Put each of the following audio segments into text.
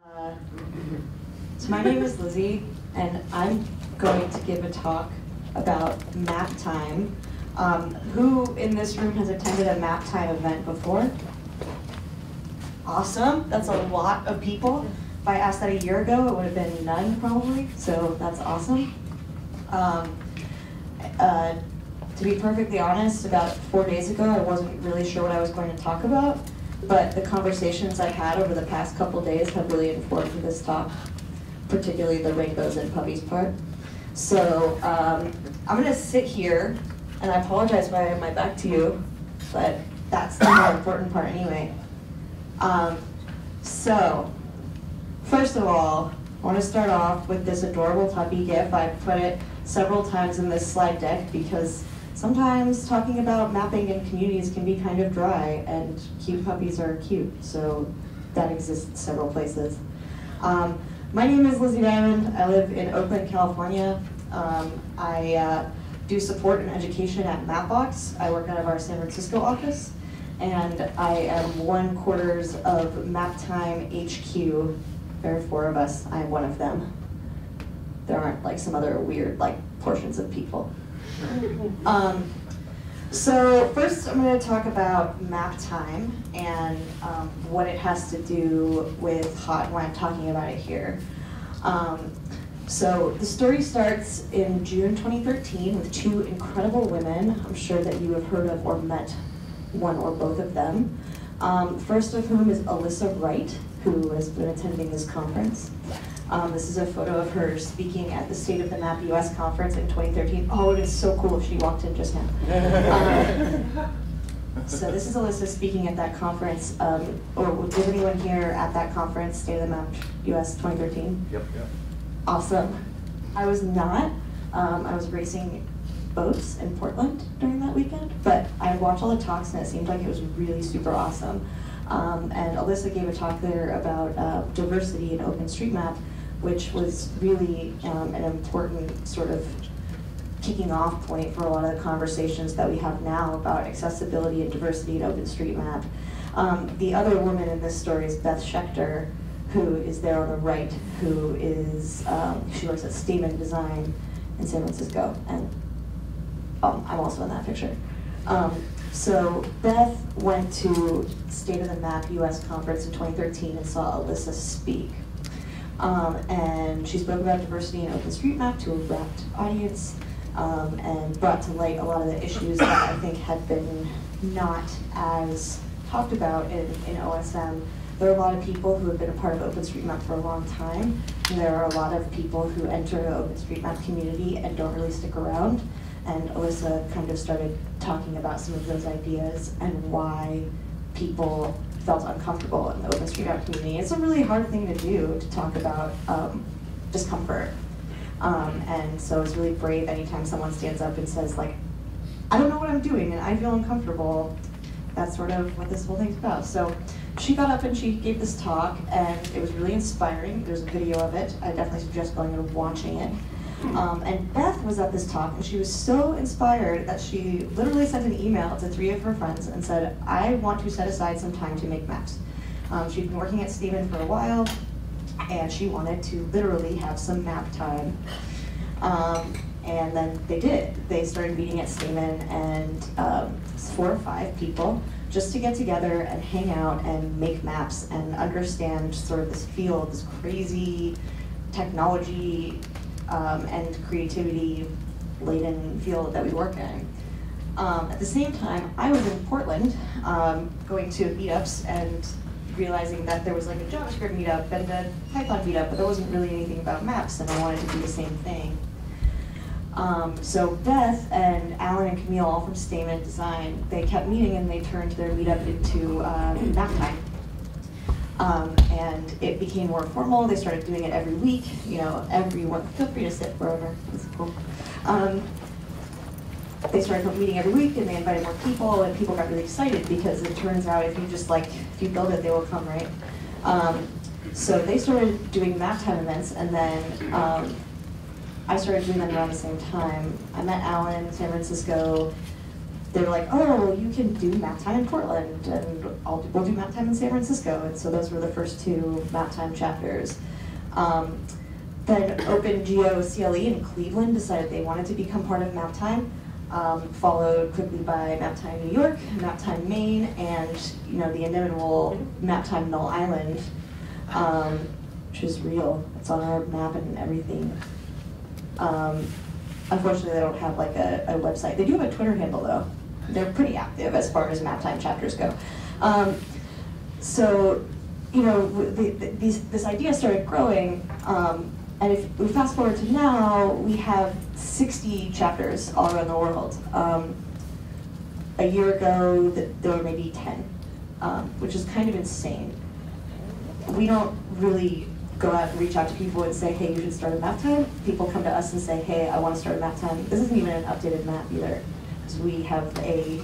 So my name is Lyzi, and I'm going to give a talk about MapTime. Who in this room has attended a MapTime event before? Awesome, that's a lot of people. If I asked that a year ago, it would have been none probably, so that's awesome. To be perfectly honest, about 4 days ago, I wasn't really sure what I was going to talk about, but the conversations I've had over the past couple days have really informed this talk, particularly the rainbows and puppies part. So I'm going to sit here, and I apologize if I have my back to you, but that's the more important part anyway. So, first of all, I want to start off with this adorable puppy gif. I've put it several times in this slide deck because sometimes talking about mapping in communities can be kind of dry, and cute puppies are cute, so that exists several places. My name is Lyzi Diamond. I live in Oakland, California. I do support and education at MapBox. I work out of our San Francisco office, and I am 1/4 of MapTime HQ. There are 4 of us. I'm one of them. There aren't like some other weird like portions of people. So first I'm going to talk about MapTime and what it has to do with HOT and why I'm talking about it here. So the story starts in June 2013 with 2 incredible women. I'm sure that you have heard of or met one or both of them. First of whom is Alyssa Wright, who has been attending this conference. This is a photo of her speaking at the State of the Map US conference in 2013. Oh, it is so cool if she walked in just now. So this is Alyssa speaking at that conference. Or was anyone here at that conference, State of the Map US 2013? Yep. Awesome. I was not. I was racing boats in Portland during that weekend, but I watched all the talks and it seemed like it was really super awesome. And Alyssa gave a talk there about diversity in OpenStreetMap, which was really an important sort of kicking off point for a lot of the conversations that we have now about accessibility and diversity in OpenStreetMap. The other woman in this story is Beth Schechter, who is there on the right, who is, she works at Stamen Design in San Francisco, and I'm also in that picture. So Beth went to State of the Map US conference in 2013 and saw Alyssa speak. And she spoke about diversity in OpenStreetMap to a rapt audience and brought to light a lot of the issues that I think had been not as talked about in OSM. There are a lot of people who have been a part of OpenStreetMap for a long time, and there are a lot of people who enter the OpenStreetMap community and don't really stick around. And Alyssa kind of started talking about some of those ideas and why people felt uncomfortable in the OpenStreetMap community. It's a really hard thing to do, to talk about discomfort. And so it's really brave anytime someone stands up and says, like, I don't know what I'm doing and I feel uncomfortable. That's sort of what this whole thing's about. So she got up and she gave this talk, and it was really inspiring. There's a video of it. I definitely suggest going and watching it. And Beth was at this talk, and she was so inspired that she literally sent an email to 3 of her friends and said, I want to set aside some time to make maps. She'd been working at Stamen for a while, and she wanted to literally have some map time. And then they did. They started meeting at Stamen, and 4 or 5 people, just to get together and hang out and make maps and understand sort of this field, this crazy technology and creativity-laden field that we work in. At the same time, I was in Portland going to meetups and realizing that there was like a JavaScript meetup and a Python meetup, but there wasn't really anything about maps, and I wanted to do the same thing. So Beth and Alan and Camille, all from Stamen Design, they kept meeting and they turned their meetup into MapTime. And it became more formal. They started doing it every week. You know, everyone, feel free to sit wherever, it's cool. They started meeting every week and they invited more people, and people got really excited because it turns out if you build it, they will come, right? So they started doing MapTime events, and then I started doing them around the same time. I met Alan in San Francisco. they were like, oh, well, you can do MapTime in Portland, and we'll do MapTime in San Francisco. And so those were the first 2 MapTime chapters. Then OpenGeoCLE in Cleveland decided they wanted to become part of MapTime, followed quickly by MapTime New York, MapTime Maine, and the inimitable MapTime Null Island, which is real. It's on our map and everything. Unfortunately, they don't have like a website. They do have a Twitter handle though. They're pretty active as far as MapTime chapters go. So, this idea started growing, and if we fast forward to now, we have 60 chapters all around the world. A year ago, there were maybe 10, which is kind of insane. We don't really go out and reach out to people and say, hey, you should start a MapTime. People come to us and say, hey, I want to start a MapTime. This isn't even an updated map either, because we have a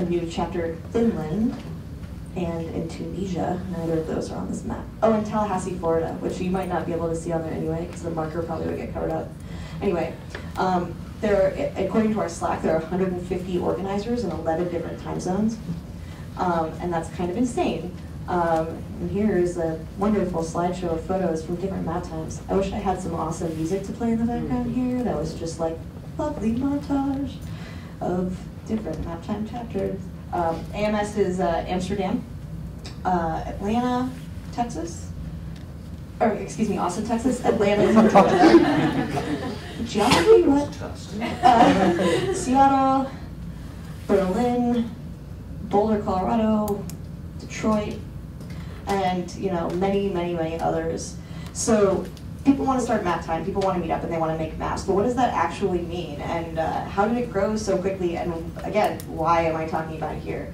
new chapter in Finland and in Tunisia. Neither of those are on this map. Oh, and Tallahassee, Florida, which you might not be able to see on there anyway, because the marker probably would get covered up. Anyway, according to our Slack, there are 150 organizers in 11 different time zones, and that's kind of insane. And here's a wonderful slideshow of photos from different map times. I wish I had some awesome music to play in the background here. That was just like lovely montage of different map time chapters. AMS is Amsterdam, Atlanta, Texas, or excuse me, Austin, Texas, Atlanta is in Georgia. Geography, what? Seattle, Berlin, Boulder, Colorado, Detroit, and many, many, many others. So people want to start MapTime, people want to meet up, and they want to make maps. But what does that actually mean? And how did it grow so quickly? And again, why am I talking about it here?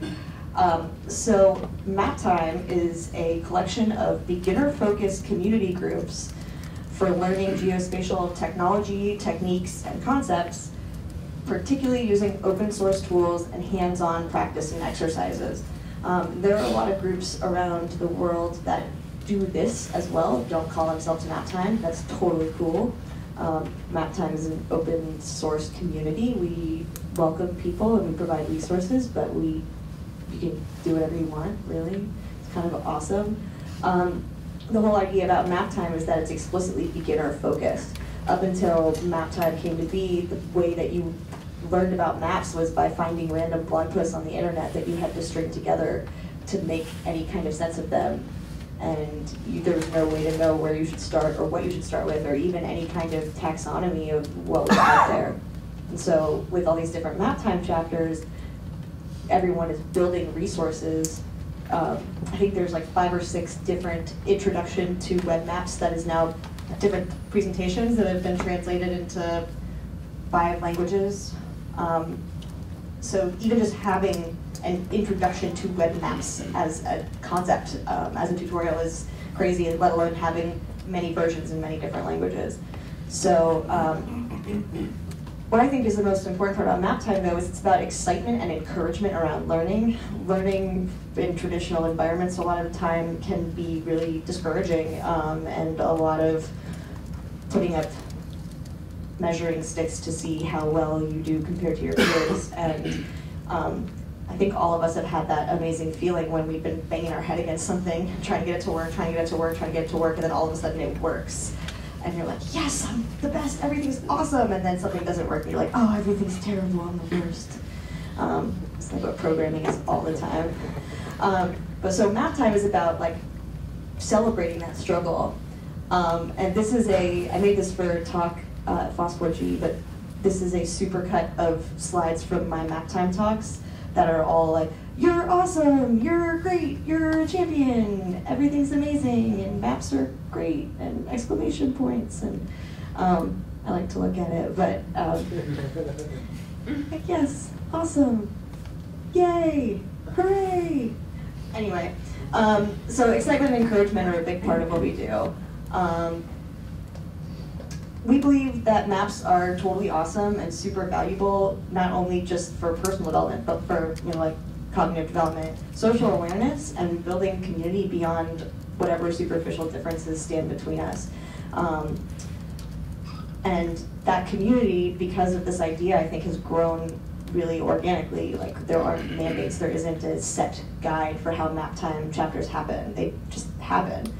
So MapTime is a collection of beginner-focused community groups for learning geospatial technology, techniques, and concepts, particularly using open source tools and hands-on practice and exercises. There are a lot of groups around the world that do this as well, don't call themselves MapTime. That's totally cool. MapTime is an open source community. We welcome people and we provide resources, but you can do whatever you want, really. It's kind of awesome. The whole idea about MapTime is that it's explicitly beginner focused. Up until MapTime came to be, the way that you learned about maps was by finding random blog posts on the internet that you had to string together to make any kind of sense of them. And there was no way to know where you should start or what you should start with, or even any kind of taxonomy of what was out there. And so with all these different MapTime chapters, everyone is building resources. I think there's like 5 or 6 different introduction to web maps that is now different presentations that have been translated into 5 languages. So even just having an introduction to web maps as a concept, as a tutorial is crazy, let alone having many versions in many different languages. So what I think is the most important part about MapTime though is it's about excitement and encouragement around learning. Learning in traditional environments a lot of the time can be really discouraging, and a lot of putting up measuring sticks to see how well you do compared to your peers. And I think all of us have had that amazing feeling when we've been banging our head against something, trying to get it to work, trying to get it to work, trying to get it to work, and then all of a sudden it works. And you're like, yes, I'm the best, everything's awesome, and then something doesn't work, and you're like, oh, everything's terrible, I'm the worst. It's like what programming is all the time. But so MapTime is about like celebrating that struggle. And this is I made this for a talk at FOSS4G, but this is a supercut of slides from my MapTime talks that are all like, you're awesome, you're great, you're a champion, everything's amazing, and maps are great, and exclamation points, and I like to look at it, but like, yes, awesome, yay, hooray. Anyway, so excitement and encouragement are a big part of what we do. We believe that maps are totally awesome and super valuable, not only just for personal development, but for like cognitive development, social awareness, and building community beyond whatever superficial differences stand between us. And that community, because of this idea, I think has grown really organically. Like, there aren't mandates, there isn't a set guide for how MapTime chapters happen. They just happen.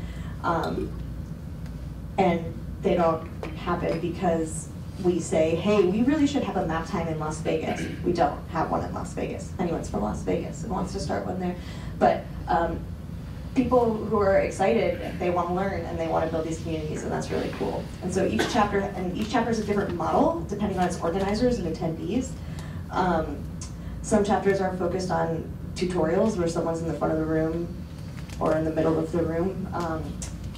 And they don't happen because we say, hey, we really should have a MapTime in Las Vegas. We don't have one in Las Vegas. Anyone's from Las Vegas and wants to start one there. But people who are excited, they want to learn and they want to build these communities, and that's really cool. And so each chapter is a different model depending on its organizers and attendees. Some chapters are focused on tutorials where someone's in the front of the room or in the middle of the room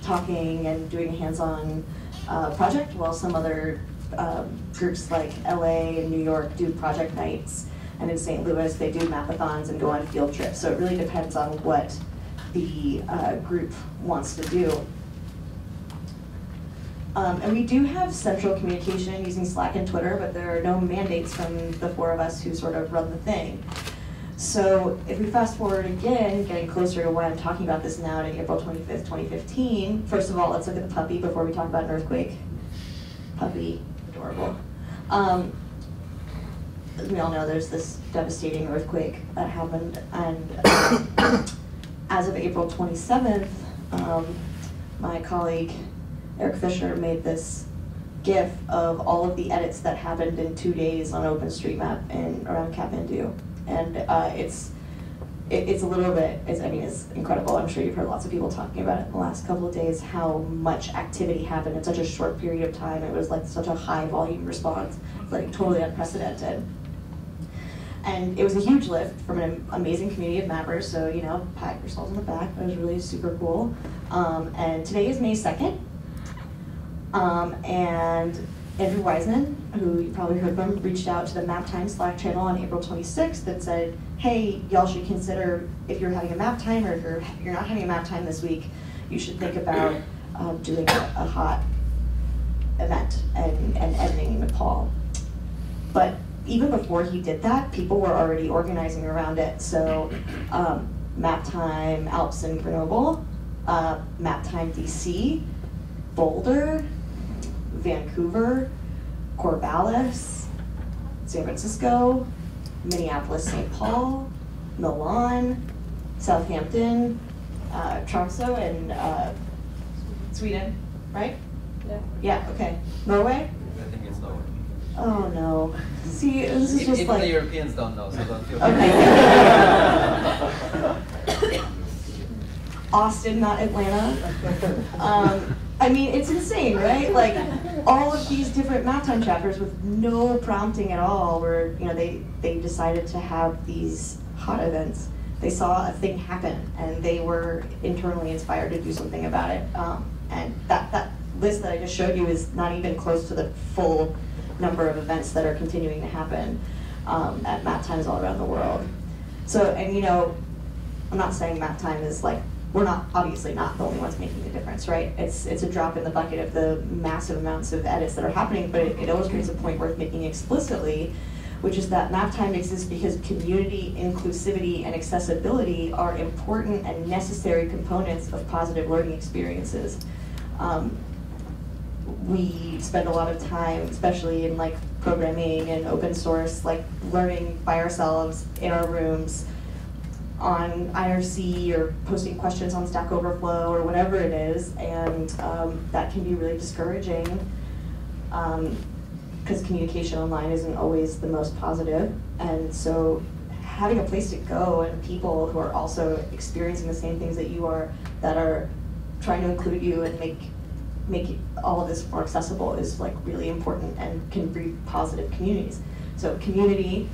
talking and doing a hands-on project, while some other groups like LA and New York do project nights, and in St. Louis they do Mapathons and go on field trips. So it really depends on what the group wants to do. And we do have central communication using Slack and Twitter, but there are no mandates from the four of us who sort of run the thing. So if we fast forward again, getting closer to why I'm talking about this now, to April 25th, 2015, first of all, let's look at the puppy before we talk about an earthquake. Puppy, adorable. As we all know, there's this devastating earthquake that happened, and as of April 27th, my colleague Eric Fisher made this GIF of all of the edits that happened in 2 days on OpenStreetMap around Kathmandu. And it's a little bit, it's incredible. I'm sure you've heard lots of people talking about it in the last couple of days, how much activity happened in such a short period of time. It was like such a high volume response, like totally unprecedented. And it was a huge lift from an amazing community of mappers, so, you know, pat yourselves on the back. That was really super cool. And today is May 2nd. And Andrew Wiseman, who you probably heard from, reached out to the MapTime Slack channel on April 26th that said, hey, y'all should consider, if you're having a MapTime, or if you're not having a MapTime this week, you should think about doing a HOT event and editing in Nepal. But even before he did that, people were already organizing around it. So MapTime Alps and Grenoble, MapTime DC, Boulder, Vancouver, Corvallis, San Francisco, Minneapolis, St. Paul, Milan, Southampton, Tromsø, and Sweden, right? Yeah. Yeah, okay. Norway? I think it's Norway. Oh no. See, this is just even like... the Europeans don't know, so don't feel Okay. Austin, not Atlanta. I mean, it's insane, right? Like, all of these different MapTime chapters with no prompting at all, where, you know, they decided to have these HOT events. They saw a thing happen, and they were internally inspired to do something about it. And that list that I just showed you is not even close to the full number of events that are continuing to happen at MapTimes all around the world. So, and you know, I'm not saying MapTime is like, we're not, obviously not the only ones making the difference, right? It's a drop in the bucket of the massive amounts of edits that are happening, but it illustrates a point worth making explicitly, which is that MapTime exists because community, inclusivity, and accessibility are important and necessary components of positive learning experiences. We spend a lot of time, especially in like programming and open source, like learning by ourselves in our rooms, on IRC, or posting questions on Stack Overflow or whatever it is, and that can be really discouraging because communication online isn't always the most positive. And so having a place to go and people who are also experiencing the same things that you are, that are trying to include you and make all of this more accessible, is like really important and can breed positive communities. So community,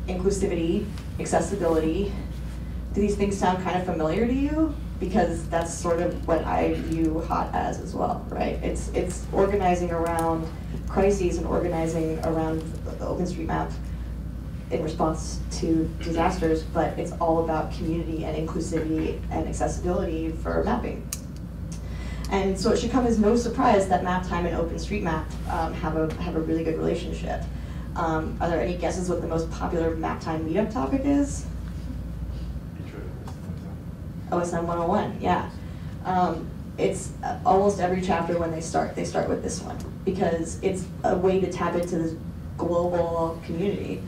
inclusivity, accessibility. Do these things sound kind of familiar to you? Because that's sort of what I view HOT as well, right? It's organizing around crises and organizing around OpenStreetMap in response to disasters, but it's all about community and inclusivity and accessibility for mapping. And so it should come as no surprise that MapTime and OpenStreetMap have a really good relationship. Are there any guesses what the most popular MapTime meetup topic is? OSM 101, yeah. It's almost every chapter when they start with this one, because it's a way to tap into this global community.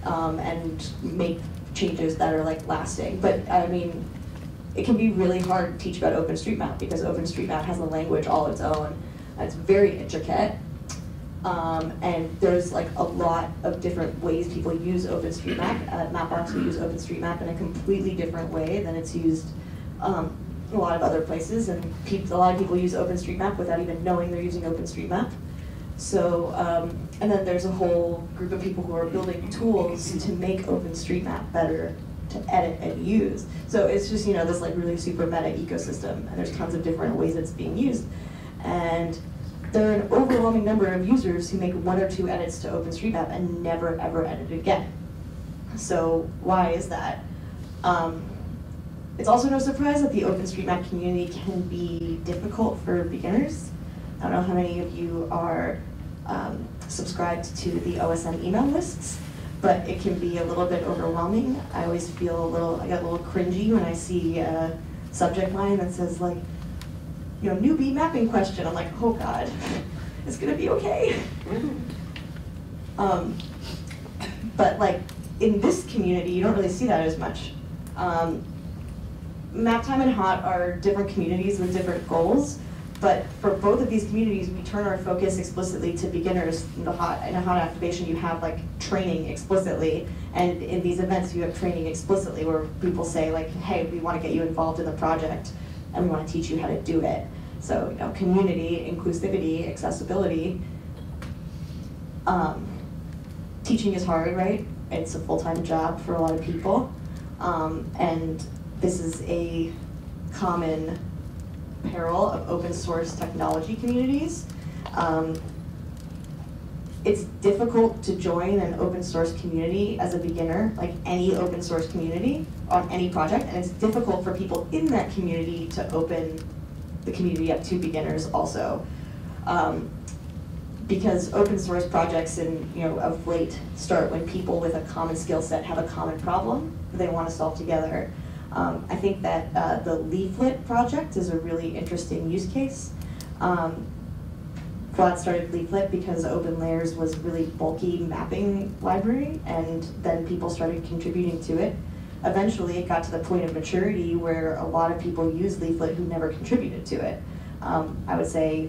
and make changes that are like lasting. But I mean, it can be really hard to teach about OpenStreetMap because OpenStreetMap has a language all its own. It's very intricate. And there's like a lot of different ways people use OpenStreetMap. At MapBox, we use OpenStreetMap in a completely different way than it's used a lot of other places. And a lot of people use OpenStreetMap without even knowing they're using OpenStreetMap. So, and then there's a whole group of people who are building tools to make OpenStreetMap better to edit and use. So it's just, this like really super meta ecosystem, and there's tons of different ways it's being used. And there are an overwhelming number of users who make 1 or 2 edits to OpenStreetMap and never ever edit it again. So why is that? It's also no surprise that the OpenStreetMap community can be difficult for beginners. I don't know how many of you are subscribed to the OSM email lists, but it can be a little bit overwhelming. I always feel I get a little cringy when I see a subject line that says like, newbie mapping question. I'm like, oh God, it's gonna be okay. But like in this community, you don't really see that as much. MapTime and HOT are different communities with different goals, but for both of these communities, we turn our focus explicitly to beginners. In a HOT activation, you have like training explicitly, and in these events, you have training explicitly where people say like, hey, we want to get you involved in the project, and we want to teach you how to do it. So, community, inclusivity, accessibility. Teaching is hard, right? It's a full-time job for a lot of people. And this is a common peril of open source technology communities. It's difficult to join an open source community as a beginner, like any open source community on any project, and it's difficult for people in that community to open the community up to beginners also. Because open source projects of late start when people with a common skill set have a common problem that they want to solve together. I think that the Leaflet project is a really interesting use case. Vlad started Leaflet because OpenLayers was a really bulky mapping library, and then people started contributing to it. Eventually, it got to the point of maturity where a lot of people use Leaflet who never contributed to it. I would say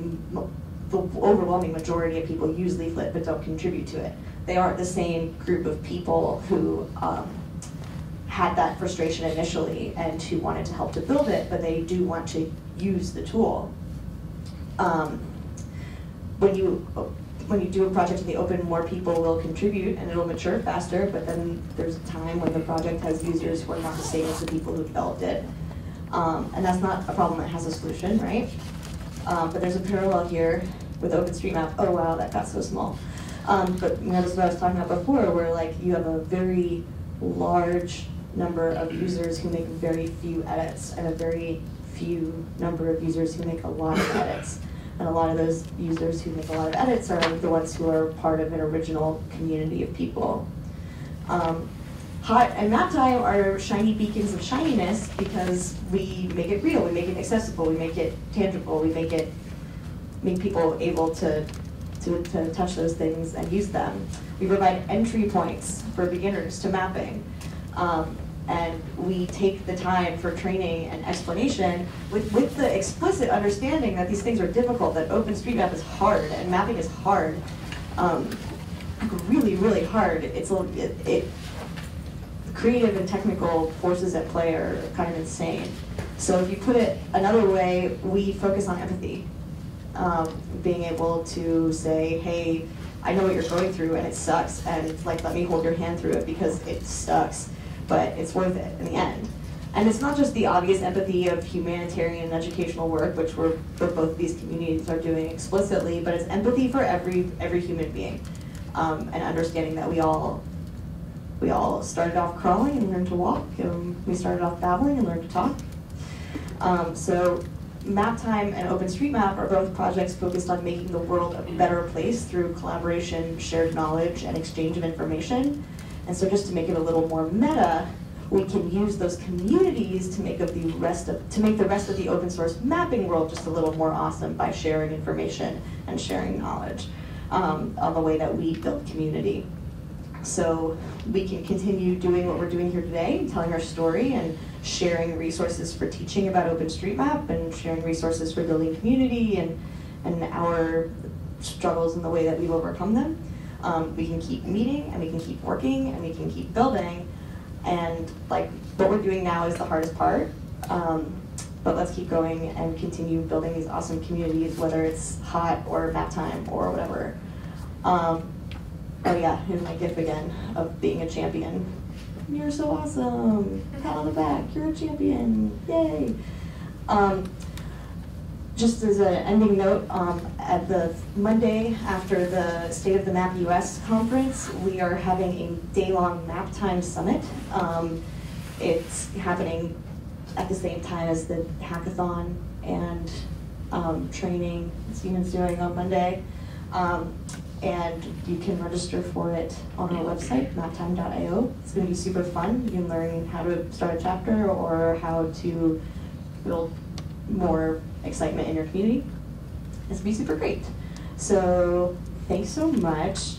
the overwhelming majority of people use Leaflet but don't contribute to it. They aren't the same group of people who had that frustration initially and who wanted to help to build it, but they do want to use the tool. When you do a project in the open, more people will contribute and it'll mature faster, but then there's a time when the project has users who are not the same as the people who developed it. And that's not a problem that has a solution, right? But there's a parallel here with OpenStreetMap. Oh wow, that got so small. But this is what I was talking about before, where like you have a very large number of users who make very few edits and a very few number of users who make a lot of edits. And a lot of those users who make a lot of edits are the ones who are part of an original community of people. HOT and MapTime are shiny beacons of shininess because we make it real, we make it accessible, we make it tangible, we make people able to touch those things and use them. We provide entry points for beginners to mapping. And we take the time for training and explanation with the explicit understanding that these things are difficult, that OpenStreetMap is hard and mapping is hard, really, really hard. Creative and technical forces at play are kind of insane. So if you put it another way, we focus on empathy. Being able to say, hey, I know what you're going through and it sucks, and like let me hold your hand through it because it sucks, but it's worth it in the end. And it's not just the obvious empathy of humanitarian and educational work, which both of these communities are doing explicitly, but it's empathy for every human being, and understanding that we all started off crawling and learned to walk, and we started off babbling and learned to talk. So MapTime and OpenStreetMap are both projects focused on making the world a better place through collaboration, shared knowledge, and exchange of information. And so just to make it a little more meta, we can use those communities to make the rest of the open source mapping world just a little more awesome by sharing information and sharing knowledge on the way that we build community. so we can continue doing what we're doing here today, telling our story and sharing resources for teaching about OpenStreetMap and sharing resources for building community and our struggles and the way that we've overcome them. We can keep meeting and we can keep working and we can keep building, and like what we're doing now is the hardest part, but let's keep going and continue building these awesome communities, whether it's HOT or MapTime or whatever. Oh yeah, here's my GIF again of being a champion. You're so awesome, pat on the back, you're a champion, yay. Just as an ending note, at the Monday after the State of the Map US conference, we are having a day-long MapTime summit. It's happening at the same time as the hackathon and training Steven's doing on Monday. And you can register for it on our website, maptime.io. It's going to be super fun. You can learn how to start a chapter or how to build more excitement in your community. It's going to be super great. So thanks so much.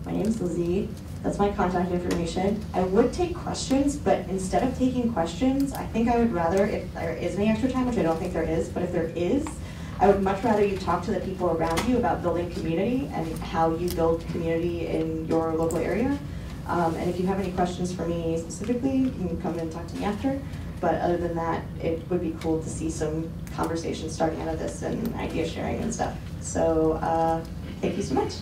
My name is Lyzi. That's my contact information. I would take questions, but instead of taking questions, I think I would rather, if there is any extra time, which I don't think there is, but if there is, I would much rather you talk to the people around you about building community and how you build community in your local area. And if you have any questions for me specifically, you can come and talk to me after. But other than that, it would be cool to see some conversations starting out of this and idea sharing and stuff. So thank you so much.